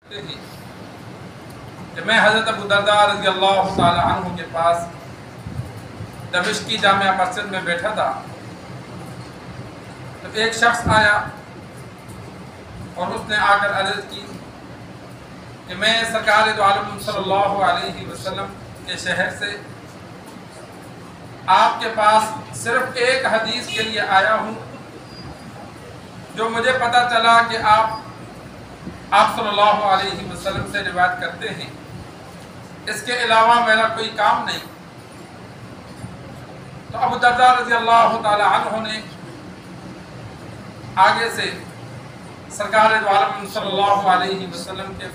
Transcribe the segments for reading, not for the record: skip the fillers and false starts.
کہ میں حضرت ابو درداء رضی اللہ تعالی عنہ کے پاس دمشق کی جامعہ مسجد میں بیٹھا تھا تو ایک شخص آیا اور اس نے آ کر عرض کی کہ میں سرکار دو عالم صلی اللہ علیہ وسلم کے شہر سے آپ کے پاس صرف ایک حدیث کے لیے آیا ہوں جو مجھے پتہ چلا کہ آپ صلی اللہ علیہ وسلم سے روایت کرتے ہیں، اس کے علاوہ میرا کوئی کام نہیں۔ تو ابو درداء رضی اللہ تعالی عنہ نے آگے سے سرکار دو عالم صلی اللہ علیہ وسلم کے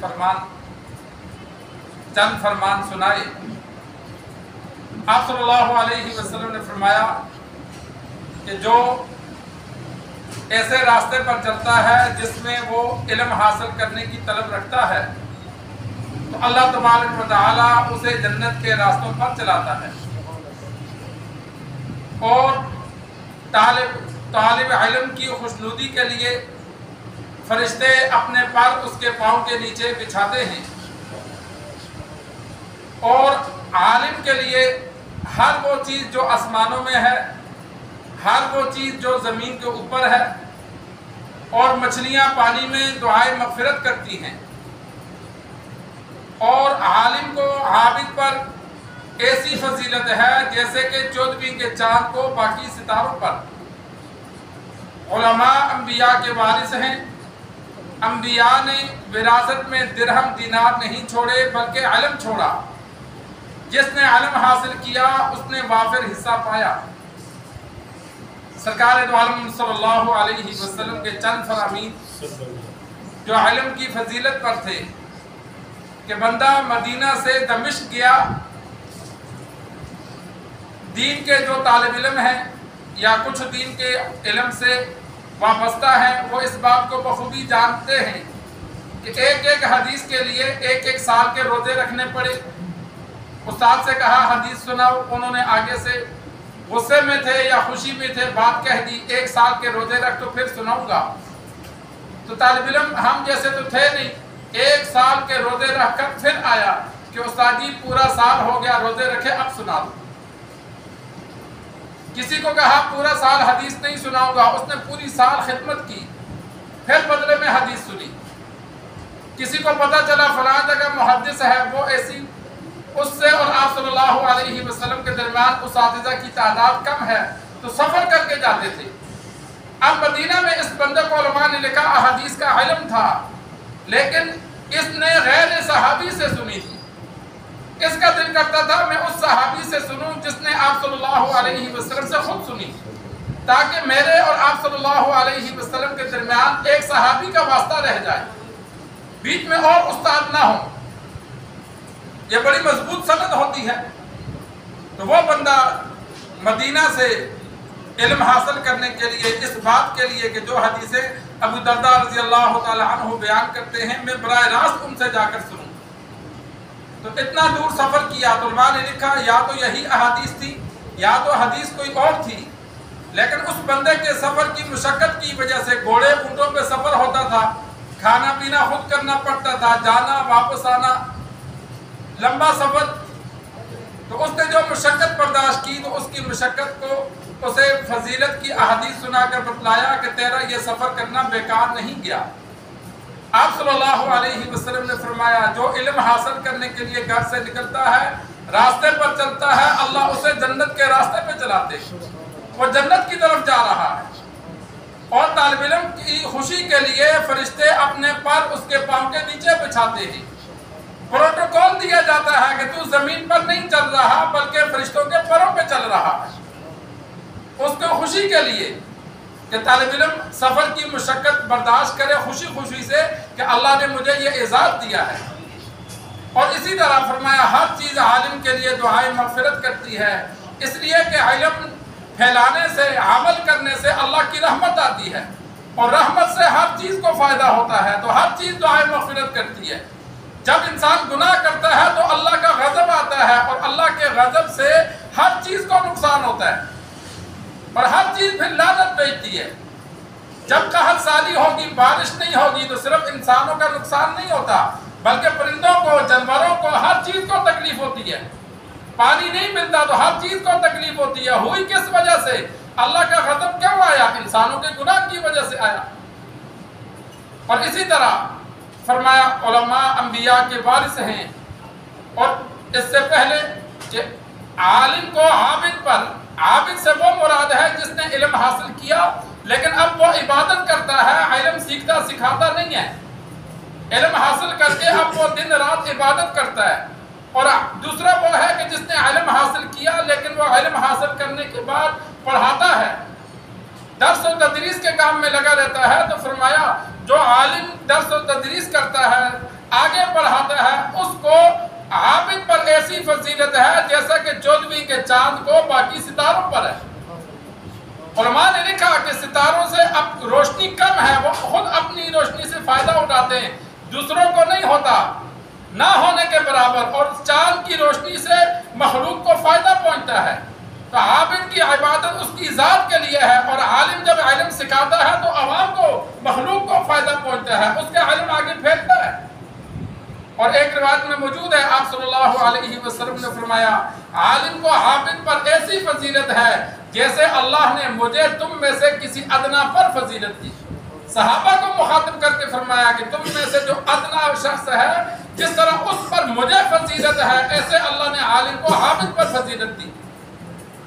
چند فرمان سنائے۔ آپ صلی اللہ علیہ وسلم نے فرمایا کہ جو ایسے راستے پر چلتا ہے جس میں وہ علم حاصل کرنے کی طلب رکھتا ہے تو اللہ تبارک و تعالی اسے جنت کے راستوں پر چلاتا ہے، اور طالب علم کی خوشنودی کے لیے فرشتے اپنے پر اس کے پاؤں کے نیچے بچھاتے ہیں، اور عالم کے لیے ہر وہ چیز جو آسمانوں میں ہے، ہر وہ چیز جو زمین کے اوپر ہے، اور مچھلیاں پانی میں دعائے مغفرت کرتی ہیں، اور عالم کو عابد پر ایسی فضیلت ہے جیسے کہ 14ویں کے چاند کو باقی ستاروں پر۔ علماء انبیاء کے وارث ہیں، انبیاء نے وراثت میں درہم دینار نہیں چھوڑے بلکہ علم چھوڑا، جس نے علم حاصل کیا اس نے وافر حصہ پایا۔ سرکار دو عالم صلی اللہ علیہ وسلم کے چند فرامین جو علم کی فضیلت پر تھے کہ بندہ مدینہ سے دمشق گیا، دین کے جو طالب علم ہیں یا کچھ دین کے علم سے وابستہ ہیں وہ اس بات کو بخوبی جانتے ہیں کہ ایک ایک حدیث کے لیے ایک ایک سال کے روزے رکھنے پڑے۔ استاد سے کہا حدیث سناؤ، انہوں نے آگے سے غصے میں تھے یا خوشی میں تھے بات کہہ دی، 1 سال کے روزے رکھ تو پھر سناؤں گا۔ تو طالب علم ہم جیسے تو تھے نہیں، 1 سال کے روزے رکھ کر پھر آیا کہ استاد جی پورا سال ہو گیا روزے رکھے، اب سنا دو۔ کسی کو کہا پورا سال حدیث نہیں سناؤں گا، اس نے پوری سال خدمت کی، پھر بدلے میں حدیث سنی۔ کسی کو پتہ چلا فلاں جگہ محدث ہے، وہ ایسی، اس سے اور آپ صلی اللہ علیہ وسلم کے درمیان اساتذہ کی تعداد کم ہے تو سفر کر کے جاتے تھے۔ اب مدینہ میں اس بندے کو علماء نے لکھا احادیث کا علم تھا، لیکن اس نے غیر صحابی سے سنی تھی۔ اس کا دل کرتا تھا میں اس صحابی سے سنوں جس نے آپ صلی اللہ علیہ وسلم سے خود سنی، تاکہ میرے اور آپ صلی اللہ علیہ وسلم کے درمیان ایک صحابی کا واسطہ رہ جائے، بیچ میں اور استاد نہ ہو۔ یہ بڑی مضبوط سند ہوتی ہے۔ تو وہ بندہ مدینہ سے علم حاصل کرنے کے لیے، اس بات کے لیے کہ جو حدیثیں ابو درداء رضی اللہ تعالی عنہ بیان کرتے ہیں میں براہ راست ان سے جا کر سنوں، تو اتنا دور سفر کیا۔ تو علماء نے لکھا یا تو یہی احادیث تھی یا تو حدیث کوئی اور تھی، لیکن اس بندے کے سفر کی مشقت کی وجہ سے گھوڑے اونٹوں پہ سفر ہوتا تھا، کھانا پینا خود کرنا پڑتا تھا، جانا واپس آنا لمبا سفر، تو اس نے جو مشقت برداشت کی تو اس کی مشقت کو اسے فضیلت کی احادیث سنا کر بتلایا کہ تیرا یہ سفر کرنا بیکار نہیں گیا۔ آپ صلی اللہ علیہ وسلم نے فرمایا جو علم حاصل کرنے کے لیے گھر سے نکلتا ہے، راستے پر چلتا ہے، اللہ اسے جنت کے راستے پہ چلاتے، وہ جنت کی طرف جا رہا ہے۔ اور طالب علم کی خوشی کے لیے فرشتے اپنے پر اس کے پاؤں کے نیچے بچھاتے ہیں۔ پروٹوکول دیا جاتا ہے کہ تو زمین پر نہیں چل رہا بلکہ فرشتوں کے پروں پہ چل رہا ہے، اس کو خوشی کے لیے کہ طالب علم سفر کی مشقت برداشت کرے خوشی خوشی سے کہ اللہ نے مجھے یہ اعزاز دیا ہے۔ اور اسی طرح فرمایا ہر چیز عالم کے لیے دعائیں مغفرت کرتی ہے، اس لیے کہ علم پھیلانے سے، عمل کرنے سے اللہ کی رحمت آتی ہے، اور رحمت سے ہر چیز کو فائدہ ہوتا ہے، تو ہر چیز دعائیں مغفرت کرتی ہے۔ جب انسان گناہ کرتا ہے تو اللہ کا غضب آتا ہے، اور اللہ کے غضب سے ہر چیز کو نقصان ہوتا ہے، اور ہر چیز پھر لعنت بھیجتی ہے۔ جب قحط سالی ہوگی، بارش نہیں ہوگی، تو صرف انسانوں کا نقصان نہیں ہوتا بلکہ پرندوں کو، جانوروں کو، ہر چیز کو تکلیف ہوتی ہے۔ پانی نہیں ملتا تو ہر چیز کو تکلیف ہوتی ہے۔ ہوئی کس وجہ سے؟ اللہ کا غضب کیوں آیا؟ انسانوں کے گناہ کی وجہ سے آیا۔ اور اسی طرح فرمایا علماء انبیاء کے وارث ہیں، اور اس سے پہلے کہ عالم کو عابد پر، عابد سے وہ مراد ہے جس نے علم حاصل کیا لیکن اب وہ عبادت کرتا ہے، علم سیکھتا سکھاتا نہیں ہے۔ علم حاصل کر کے اب وہ دن رات عبادت کرتا ہے۔ اور دوسرا وہ ہے کہ جس نے علم حاصل کیا لیکن وہ علم حاصل کرنے کے بعد پڑھاتا ہے، درس و تدریس کے کام میں لگا رہتا ہے۔ تو فرمایا جو عالم درس و تدریس کرتا ہے، آگے پڑھاتا ہے، اس کو عابد پر ایسی فضیلت ہے جیسا کہ چودھویں کے چاند کو باقی ستاروں پر ہے۔ علماء نے لکھا کہ ستاروں سے اب روشنی کم ہے، وہ خود اپنی روشنی سے فائدہ اٹھاتے ہیں، دوسروں کو نہیں ہوتا، نہ ہونے کے برابر، اور چاند کی روشنی سے مخلوق کو فائدہ پہنچتا ہے۔ تو عابد کی عبادت اس کی ذات کے لیے ہے، اور عالم جب علم سکھاتا ہے تو عوام کو، مخلوق کو فائدہ پہنچتا ہے، اس کا علم آگے پھیلتا ہے۔ اور ایک روایت میں موجود ہے، آپ صلی اللہ علیہ وسلم نے فرمایا عالم کو عابد پر ایسی فضیلت ہے جیسے اللہ نے مجھے تم میں سے کسی ادنا پر فضیلت دی۔ صحابہ کو مخاطب کر کے فرمایا کہ تم میں سے جو ادنا شخص ہے، جس طرح اس پر مجھے فضیلت ہے، ایسے اللہ نے عالم کو عابد پر فضیلت دی۔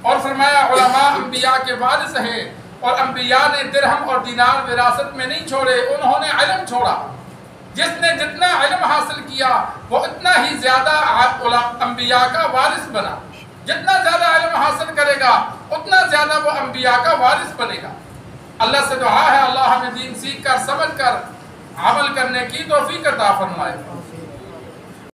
اور فرمایا علماء انبیاء کے وارث ہیں، اور انبیاء نے درہم اور دینار وراثت میں نہیں چھوڑے، انہوں نے علم چھوڑا۔ جس نے جتنا علم حاصل کیا وہ اتنا ہی زیادہ انبیاء کا وارث بنا۔ جتنا زیادہ علم حاصل کرے گا اتنا زیادہ وہ انبیاء کا وارث بنے گا۔ اللہ سے دعا ہے اللہ ہمیں دین سیکھ کر، سمجھ کر عمل کرنے کی توفیق عطا فرمائے۔